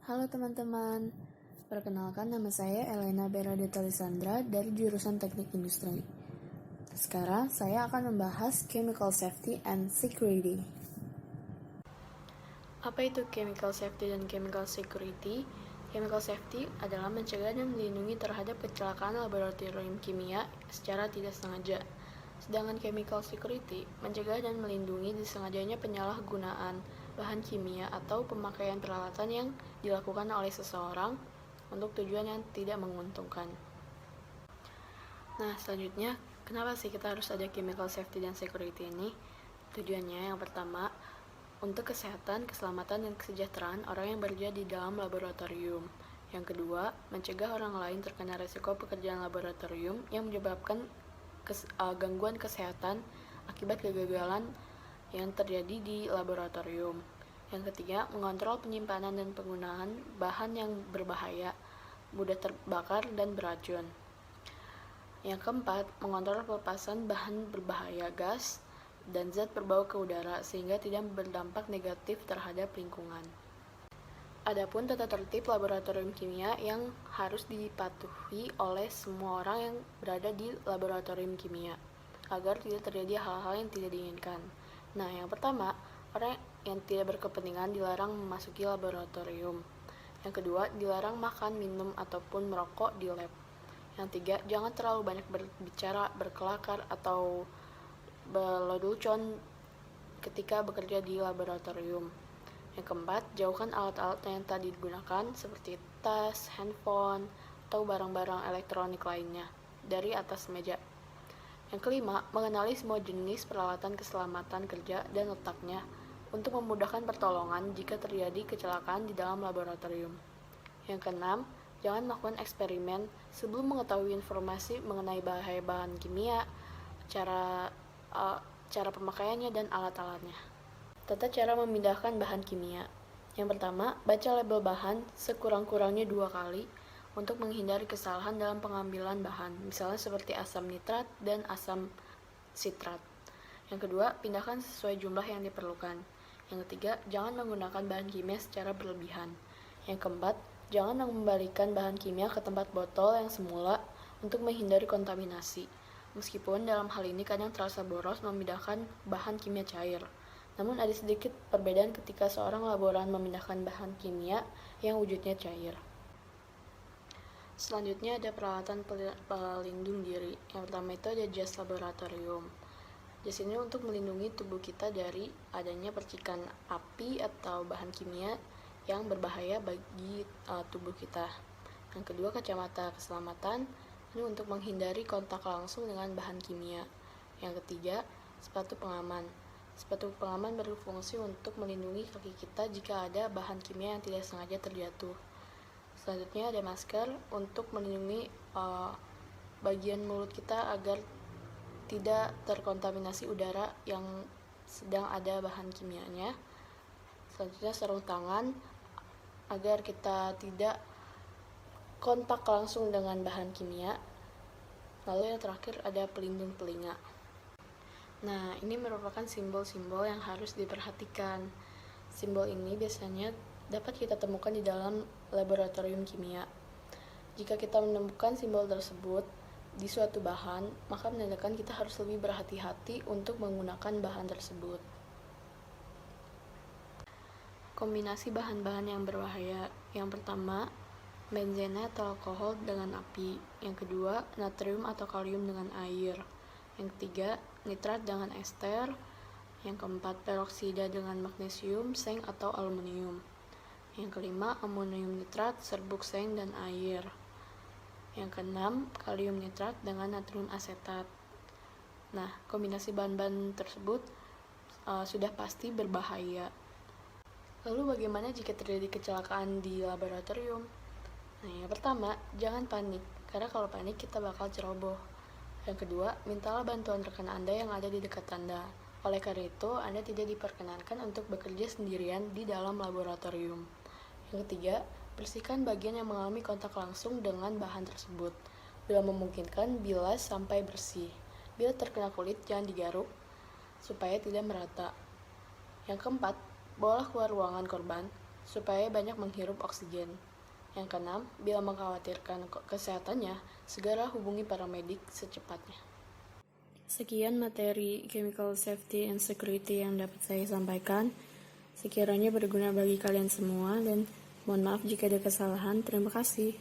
Halo teman-teman, perkenalkan nama saya Elena Beradeta Lisandra dari jurusan Teknik Industri. Sekarang saya akan membahas Chemical Safety and Security. Apa itu Chemical Safety dan Chemical Security? Chemical Safety adalah mencegah dan melindungi terhadap kecelakaan laboratorium kimia secara tidak sengaja. Sedangkan Chemical Security mencegah dan melindungi disengajanya penyalahgunaan bahan kimia atau pemakaian peralatan yang dilakukan oleh seseorang untuk tujuan yang tidak menguntungkan. Nah, selanjutnya, kenapa sih kita harus ada Chemical Safety dan Security ini? Tujuannya yang pertama, untuk kesehatan, keselamatan, dan kesejahteraan orang yang bekerja di dalam laboratorium. Yang kedua, mencegah orang lain terkena risiko pekerjaan laboratorium yang menyebabkan gangguan kesehatan akibat kegagalan yang terjadi di laboratorium. Yang ketiga, mengontrol penyimpanan dan penggunaan bahan yang berbahaya, mudah terbakar dan beracun. Yang keempat, mengontrol pelepasan bahan berbahaya, gas, dan zat berbau ke udara sehingga tidak berdampak negatif terhadap lingkungan. Adapun tata tertib laboratorium kimia yang harus dipatuhi oleh semua orang yang berada di laboratorium kimia agar tidak terjadi hal-hal yang tidak diinginkan. Nah, yang pertama, orang yang tidak berkepentingan dilarang memasuki laboratorium. Yang kedua, dilarang makan, minum, ataupun merokok di lab. Yang tiga, jangan terlalu banyak berbicara, berkelakar, atau berlelucon ketika bekerja di laboratorium. Yang keempat, jauhkan alat-alat yang tadi digunakan seperti tas, handphone, atau barang-barang elektronik lainnya dari atas meja. Yang kelima, mengenali semua jenis peralatan keselamatan kerja dan letaknya untuk memudahkan pertolongan jika terjadi kecelakaan di dalam laboratorium. Yang keenam, jangan melakukan eksperimen sebelum mengetahui informasi mengenai bahaya bahan kimia, cara pemakaiannya, dan alat-alatnya. Tata cara memindahkan bahan kimia. Yang pertama, baca label bahan sekurang-kurangnya 2 kali untuk menghindari kesalahan dalam pengambilan bahan, misalnya seperti asam nitrat dan asam sitrat. Yang kedua, pindahkan sesuai jumlah yang diperlukan. Yang ketiga, jangan menggunakan bahan kimia secara berlebihan. Yang keempat, jangan mengembalikan bahan kimia ke tempat botol yang semula untuk menghindari kontaminasi. Meskipun dalam hal ini kadang terasa boros memindahkan bahan kimia cair. Namun ada sedikit perbedaan ketika seorang laboran memindahkan bahan kimia yang wujudnya cair. Selanjutnya ada peralatan pelindung diri. Yang pertama itu ada jas laboratorium. Jas ini untuk melindungi tubuh kita dari adanya percikan api atau bahan kimia yang berbahaya bagi tubuh kita. Yang kedua, kacamata keselamatan. Ini untuk menghindari kontak langsung dengan bahan kimia. Yang ketiga, sepatu pengaman. Sepatu pengaman berfungsi untuk melindungi kaki kita jika ada bahan kimia yang tidak sengaja terjatuh. Selanjutnya ada masker untuk melindungi bagian mulut kita agar tidak terkontaminasi udara yang sedang ada bahan kimianya. Selanjutnya sarung tangan agar kita tidak kontak langsung dengan bahan kimia. Lalu yang terakhir ada pelindung telinga. Nah, ini merupakan simbol-simbol yang harus diperhatikan. Simbol ini biasanya dapat kita temukan di dalam laboratorium kimia. Jika kita menemukan simbol tersebut di suatu bahan, maka menandakan kita harus lebih berhati-hati untuk menggunakan bahan tersebut. Kombinasi bahan-bahan yang berbahaya. Yang pertama, benzena atau alkohol dengan api. Yang kedua, natrium atau kalium dengan air. Yang ketiga, nitrat dengan ester. Yang keempat, peroksida dengan magnesium, seng, atau aluminium. Yang kelima, amonium nitrat, serbuk seng, dan air. Yang keenam, kalium nitrat dengan natrium asetat. Nah, kombinasi bahan-bahan tersebut sudah pasti berbahaya. Lalu bagaimana jika terjadi kecelakaan di laboratorium? Nah, yang pertama, jangan panik, karena kalau panik kita bakal ceroboh. Yang kedua, mintalah bantuan rekan Anda yang ada di dekat Anda. Oleh karena itu, Anda tidak diperkenankan untuk bekerja sendirian di dalam laboratorium. Yang ketiga, bersihkan bagian yang mengalami kontak langsung dengan bahan tersebut. Bila memungkinkan, bilas sampai bersih. Bila terkena kulit, jangan digaruk supaya tidak merata. Yang keempat, bawalah keluar ruangan korban supaya banyak menghirup oksigen. Yang keenam, bila mengkhawatirkan kesehatannya, segera hubungi paramedik secepatnya. Sekian materi Chemical Safety and Security yang dapat saya sampaikan. Sekiranya berguna bagi kalian semua dan mohon maaf jika ada kesalahan. Terima kasih.